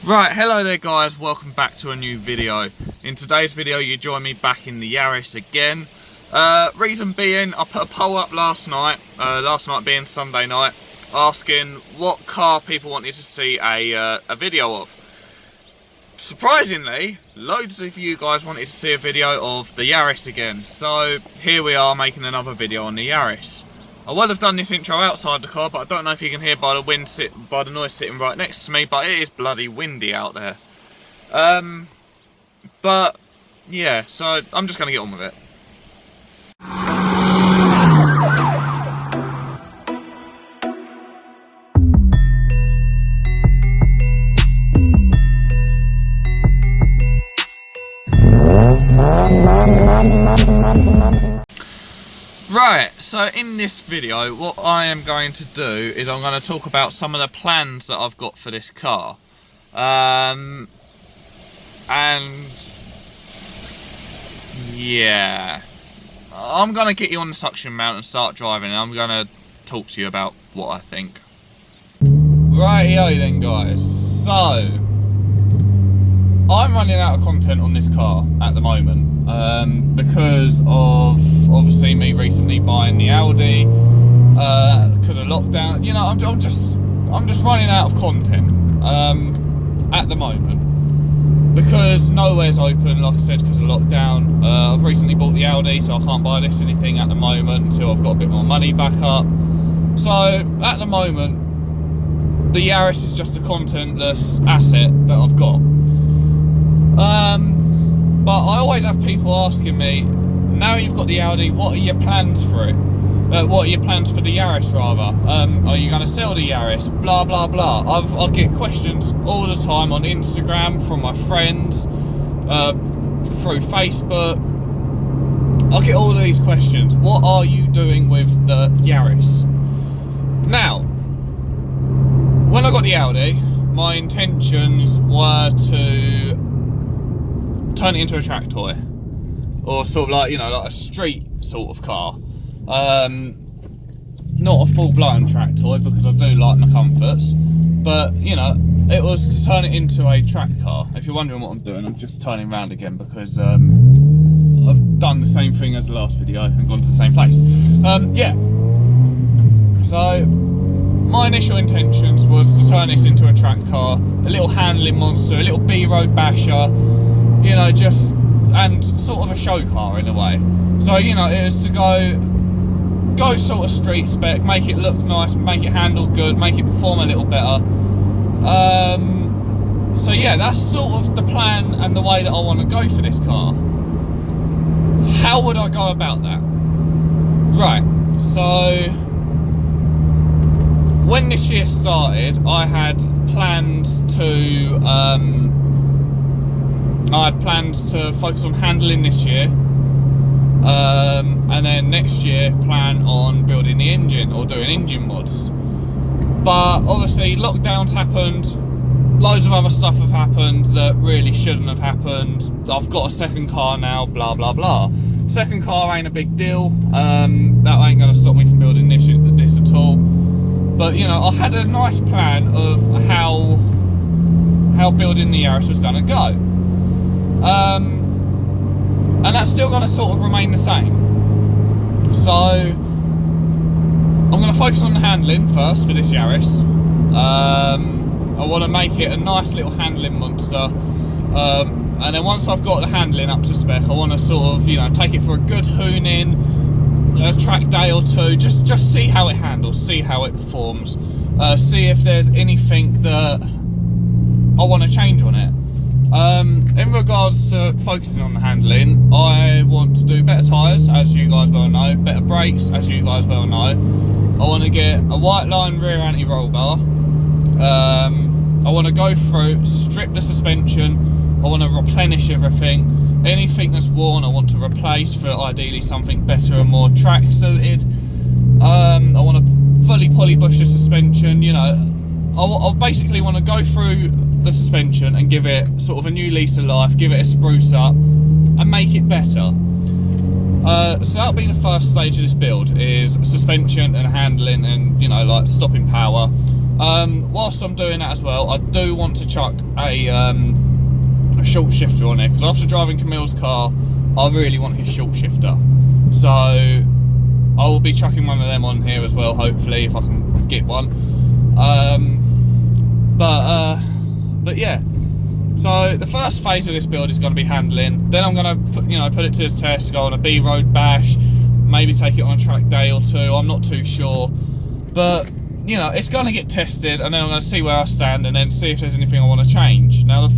Right, hello there guys, welcome back to a new video. In today's video you join me back in the Yaris again. Reason being, I put a poll up last night being Sunday night, asking what car people wanted to see a video of. Surprisingly, loads of you guys wanted to see a video of the Yaris again, so here we are making another video on the Yaris. I would have done this intro outside the car, but I don't know if you can hear by the noise sitting right next to me, but it is bloody windy out there. But yeah, so I'm just going to get on with it. Right, so in this video what I am going to do is I'm going to talk about some of the plans that I've got for this car. And yeah, I'm going to get you on the suction mount and start driving, and I'm going to talk to you about what I think. Rightio then guys, so I'm running out of content on this car at the moment because of obviously me recently buying the Audi because of lockdown. You know, I'm just running out of content at the moment because nowhere's open, like I said, because of lockdown. I've recently bought the Audi, so I can't buy anything at the moment until I've got a bit more money back up. So at the moment, the Yaris is just a contentless asset that I've got. But I always have people asking me, now you've got the Audi, what are your plans for it? What are your plans for the Yaris rather? Are you going to sell the Yaris? Blah blah blah. I get questions all the time on Instagram from my friends, through Facebook. I get all of these questions. What are you doing with the Yaris? Now, when I got the Audi, my intentions were to turn it into a track toy, or sort of like, you know, like a street sort of car. Not a full-blown track toy because I do like my comforts, but you know, it was to turn it into a track car. If you're wondering what I'm doing, I'm just turning around again because I've done the same thing as the last video and gone to the same place. Yeah, so my initial intentions was to turn this into a track car, a little handling monster, a little B-road basher, you know, just, and sort of a show car in a way. So, you know, it was to go sort of street spec, make it look nice, make it handle good, make it perform a little better. So yeah, that's sort of the plan and the way that I want to go for this car. How would I go about that? Right, so when this year started, I had plans to focus on handling this year, and then next year plan on building the engine or doing engine mods. But obviously lockdowns happened, loads of other stuff have happened that really shouldn't have happened. I've got a second car now, blah blah blah. Second car ain't a big deal, that ain't going to stop me from building this at all. But you know, I had a nice plan of how building the Yaris was going to go. And that's still going to sort of remain the same. So I'm going to focus on the handling first for this Yaris. I want to make it a nice little handling monster, and then once I've got the handling up to spec, I want to sort of, you know, take it for a good hoon-in, a track day or two, just see how it handles, see how it performs, see if there's anything that I want to change on it. In regards to focusing on the handling, I want to do better tyres, as you guys well know, better brakes, as you guys well know. I want to get a white line rear anti-roll bar. I want to go through, strip the suspension, I want to replenish everything. Anything that's worn I want to replace for ideally something better and more track suited. I want to fully polybush the suspension, you know. I basically want to go through the suspension and give it sort of a new lease of life, give it a spruce up and make it better. So that'll be the first stage of this build, is suspension and handling and, you know, like stopping power. Whilst I'm doing that as well, I do want to chuck a short shifter on it, because after driving Camille's car, I really want his short shifter. So I will be chucking one of them on here as well, hopefully, if I can get one. But yeah. So the first phase of this build is going to be handling. Then I'm going to put it to the test, go on a B-road bash, maybe take it on a track day or two. I'm not too sure, but it's going to get tested, and then I'm going to see where I stand, and then see if there's anything I want to change. Now the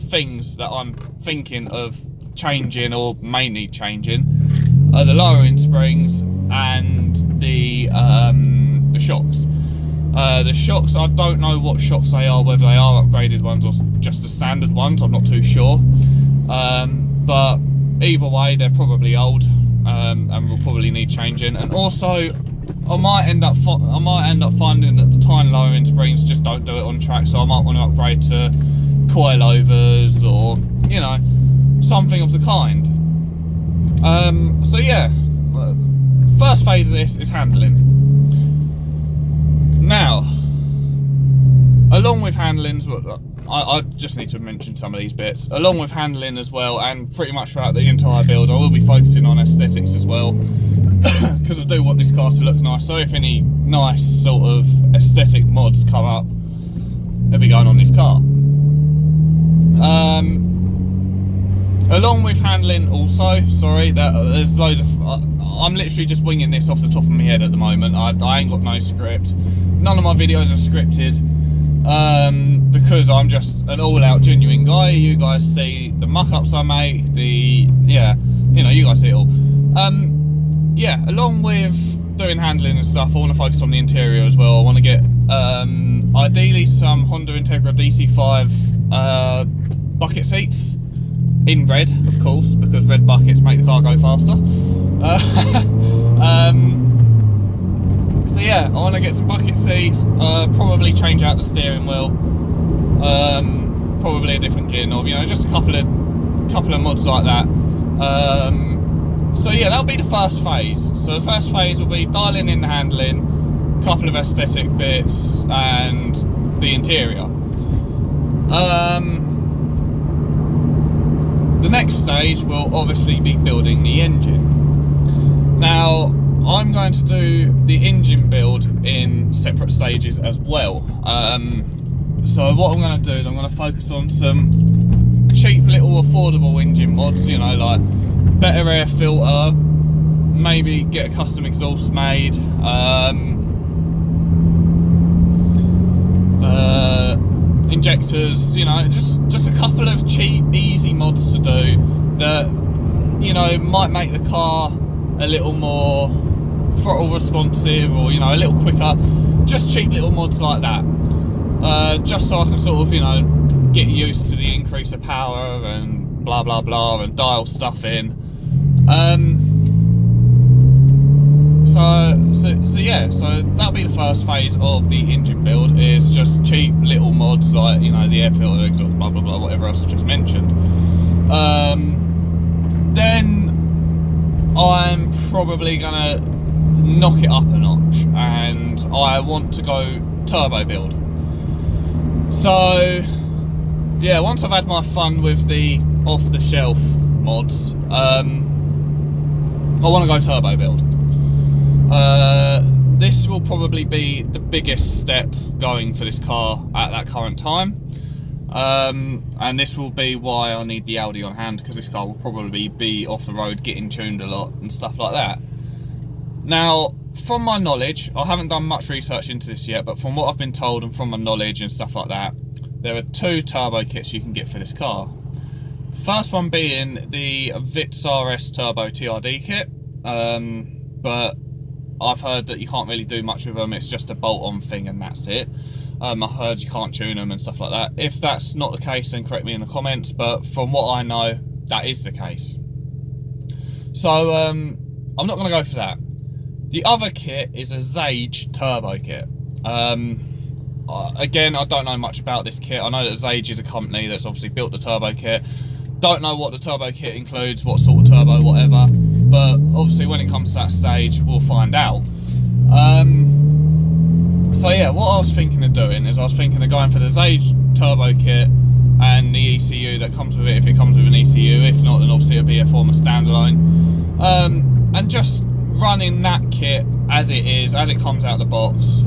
things that I'm thinking of changing, or mainly changing, are the lowering springs and the shocks. The shocks, I don't know what shocks they are, whether they are upgraded ones or just the standard ones, I'm not too sure. But either way, they're probably old, and will probably need changing. And also, I might end up finding that the tine lowering springs just don't do it on track, so I might want to upgrade to coilovers, or something of the kind. So yeah, first phase of this is handling. Now, along with handlings, I just need to mention some of these bits. Along with handling as well, and pretty much throughout the entire build, I will be focusing on aesthetics as well, because I do want this car to look nice. So if any nice sort of aesthetic mods come up, they'll be going on this car. Along with handling also, sorry, there's loads of, I'm literally just winging this off the top of my head at the moment. I ain't got no script. None of my videos are scripted, because I'm just an all-out genuine guy. You guys see the muck-ups I make, you guys see it all. Yeah, along with doing handling and stuff, I want to focus on the interior as well. I want to get, ideally, some Honda Integra DC5 bucket seats, in red, of course, because red buckets make the car go faster. So yeah, I want to get some bucket seats, probably change out the steering wheel, probably a different gear knob, just a couple of mods like that. So yeah, that'll be the first phase. So the first phase will be dialing in the handling, a couple of aesthetic bits, and the interior. The next stage will obviously be building the engine. Now, I'm going to do the engine build in separate stages as well. So what I'm going to do is I'm going to focus on some cheap little affordable engine mods, like better air filter, maybe get a custom exhaust made, injectors, just a couple of cheap, easy mods to do that, might make the car a little more throttle responsive, or, a little quicker. Just cheap little mods like that. Just so I can sort of, get used to the increase of power and blah, blah, blah, and dial stuff in. So yeah, so that'll be the first phase of the engine build, is just cheap little mods like, the air filter, exhaust, blah, blah, blah, whatever else I just mentioned. Then I'm probably gonna knock it up a notch, and I want to go turbo build. So yeah, once I've had my fun with the off-the-shelf mods, I want to go turbo build. This will probably be the biggest step going for this car at that current time, and this will be why I need the Audi on hand, because this car will probably be off the road getting tuned a lot and stuff like that. Now, from my knowledge, I haven't done much research into this yet, but from what I've been told and from my knowledge and stuff like that, there are 2 turbo kits you can get for this car. First one being the Vitz RS Turbo TRD kit, but I've heard that you can't really do much with them. It's just a bolt-on thing and that's it. I heard you can't tune them and stuff like that. If that's not the case, then correct me in the comments, but from what I know, that is the case. So I'm not going to go for that. The other kit is a Zage turbo kit. Again, I don't know much about this kit. I know that Zage is a company that's obviously built the turbo kit. Don't know what the turbo kit includes, what sort of turbo, whatever. But obviously when it comes to that stage, we'll find out. So yeah, what I was thinking of doing is I was thinking of going for the Sage turbo kit and the ECU that comes with it, if it comes with an ECU. If not, then obviously it'll be a form of standalone. And just running that kit as it is, as it comes out of the box.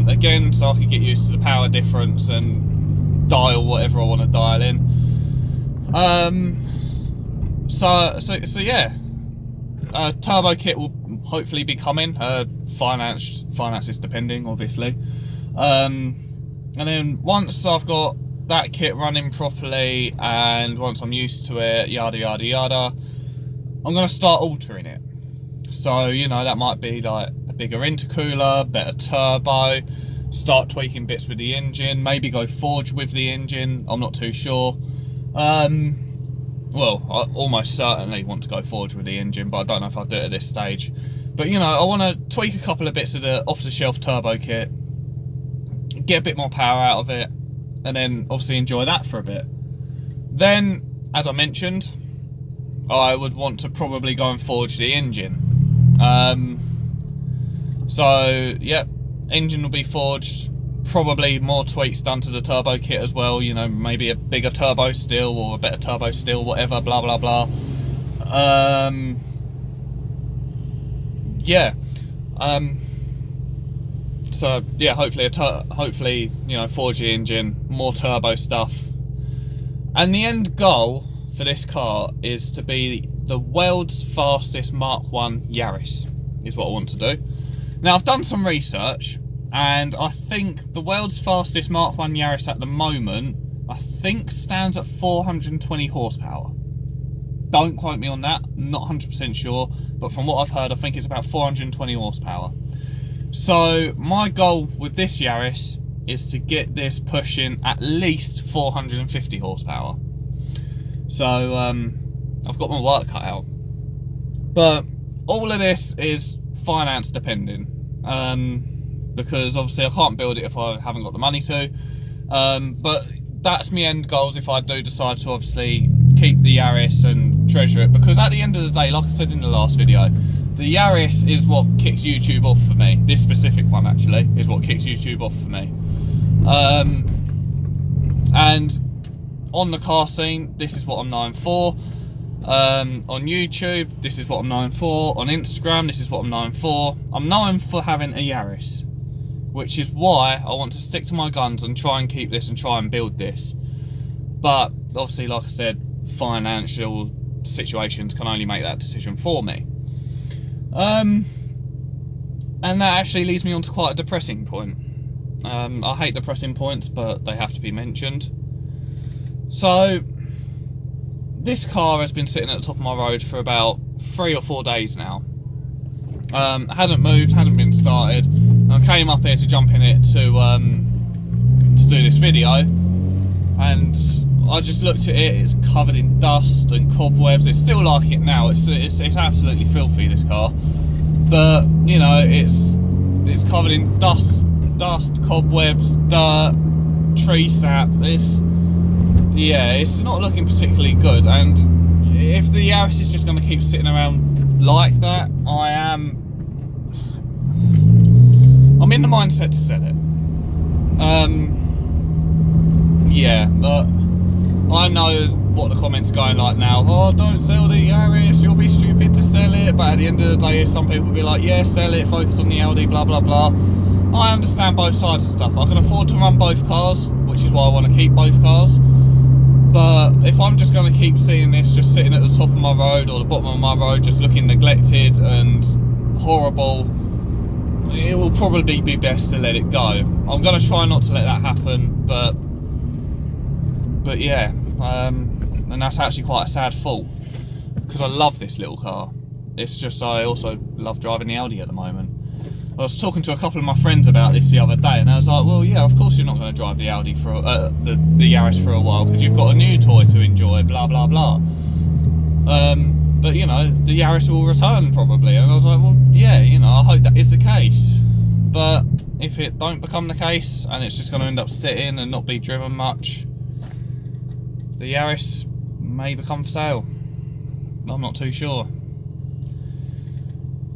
Again, so I could get used to the power difference and dial whatever I want to dial in. So yeah, turbo kit will hopefully be coming. Finances depending, obviously. And then once I've got that kit running properly and once I'm used to it, yada yada yada, I'm gonna start altering it. So, you know, that might be like a bigger intercooler, better turbo, start tweaking bits with the engine, maybe go forged with the engine. I'm not too sure. Well, I almost certainly want to go forged with the engine, but I don't know if I'll do it at this stage. But, you know, I want to tweak a couple of bits of the off-the-shelf turbo kit, get a bit more power out of it, and then obviously enjoy that for a bit. Then, as I mentioned, I would want to probably go and forge the engine. So, yep, engine will be forged, probably more tweaks done to the turbo kit as well, you know, maybe a bigger turbo still or a better turbo still, whatever, blah blah blah. Yeah. So yeah, hopefully, you know, forge the engine, more turbo stuff. And the end goal for this car is to be the world's fastest Mark 1 Yaris, is what I want to do. Now, I've done some research, and I think the world's fastest Mark 1 Yaris at the moment, I think stands at 420 horsepower. Don't quote me on that, not 100% sure, but from what I've heard, I think it's about 420 horsepower. So my goal with this Yaris is to get this pushing at least 450 horsepower. So I've got my work cut out. But all of this is finance depending, because obviously I can't build it if I haven't got the money to. But that's my end goals if I do decide to obviously keep the Yaris and treasure it, because at the end of the day, like I said in the last video, the Yaris is what kicks YouTube off for me. This specific one actually is what kicks YouTube off for me. And on the car scene, this is what I'm known for. On YouTube, this is what I'm known for. On Instagram, this is what I'm known for. I'm known for having a Yaris, which is why I want to stick to my guns and try and keep this and try and build this. But obviously, like I said, financial situations can only make that decision for me. And that actually leads me on to quite a depressing point. I hate depressing points, but they have to be mentioned. So, this car has been sitting at the top of my road for about 3 or 4 days now. Hasn't moved, hasn't been started. I came up here to jump in it to do this video, and I just looked at it. It's covered in dust and cobwebs. It's still like it now. It's absolutely filthy, this car. But you know, it's covered in dust, cobwebs, dirt, tree sap. It's not looking particularly good. And if the Yaris is just going to keep sitting around like that, I'm in the mindset to sell it. Yeah, but I know what the comments are going like now. Oh, don't sell the Yaris, you'll be stupid to sell it. But at the end of the day, some people will be like, yeah, sell it, focus on the Audi, blah blah blah. I understand both sides of stuff. I can afford to run both cars, which is why I want to keep both cars. But if I'm just going to keep seeing this just sitting at the top of my road or the bottom of my road, just looking neglected and horrible, it will probably be best to let it go. I'm going to try not to let that happen, but yeah, and that's actually quite a sad thought, because I love this little car. It's just I also love driving the Audi at the moment. I was talking to a couple of my friends about this the other day, and I was like, well, yeah, of course you're not going to drive the Audi for the Yaris for a while, because you've got a new toy to enjoy, blah blah blah. But you know, the Yaris will return probably, and I was like, well, yeah, you know, I hope that is the case. But if it don't become the case, and it's just going to end up sitting and not be driven much, the Yaris may become for sale. I'm not too sure.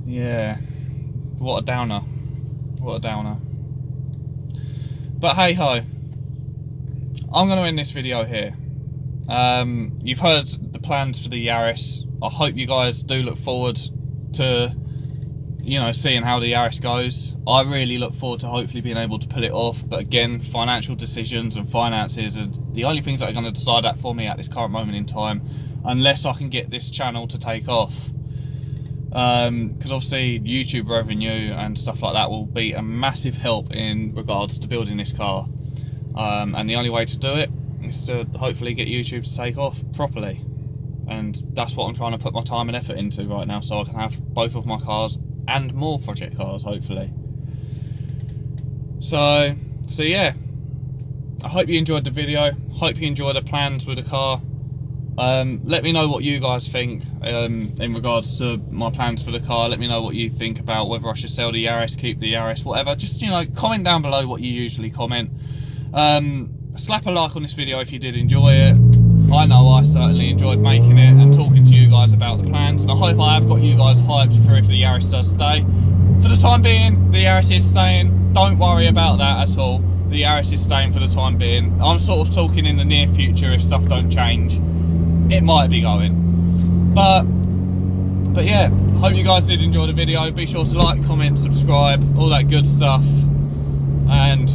Yeah. What a downer. What a downer. But hey ho, I'm going to end this video here. You've heard the plans for the Yaris. I hope you guys do look forward to, you know, seeing how the Yaris goes. I really look forward to hopefully being able to pull it off, but again, financial decisions and finances are the only things that are going to decide that for me at this current moment in time, unless I can get this channel to take off. Because obviously YouTube revenue and stuff like that will be a massive help in regards to building this car, and the only way to do it is to hopefully get YouTube to take off properly, and that's what I'm trying to put my time and effort into right now, so I can have both of my cars and more project cars hopefully. So yeah, I hope you enjoyed the video, hope you enjoyed the plans with the car. Let me know what you guys think in regards to my plans for the car. Let me know what you think about whether I should sell the Yaris, keep the Yaris, whatever. Just, you know, comment down below what you usually comment. Slap a like on this video if you did enjoy it. I know I certainly enjoyed making it and talking to you guys about the plans, and I hope I have got you guys hyped for if the Yaris does stay. For the time being, the Yaris is staying. Don't worry about that at all. The Yaris is staying for the time being. I'm sort of talking in the near future if stuff don't change. It might be going, but yeah, hope you guys did enjoy the video. Be sure to like, comment, subscribe, all that good stuff, and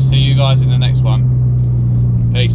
see you guys in the next one. Peace.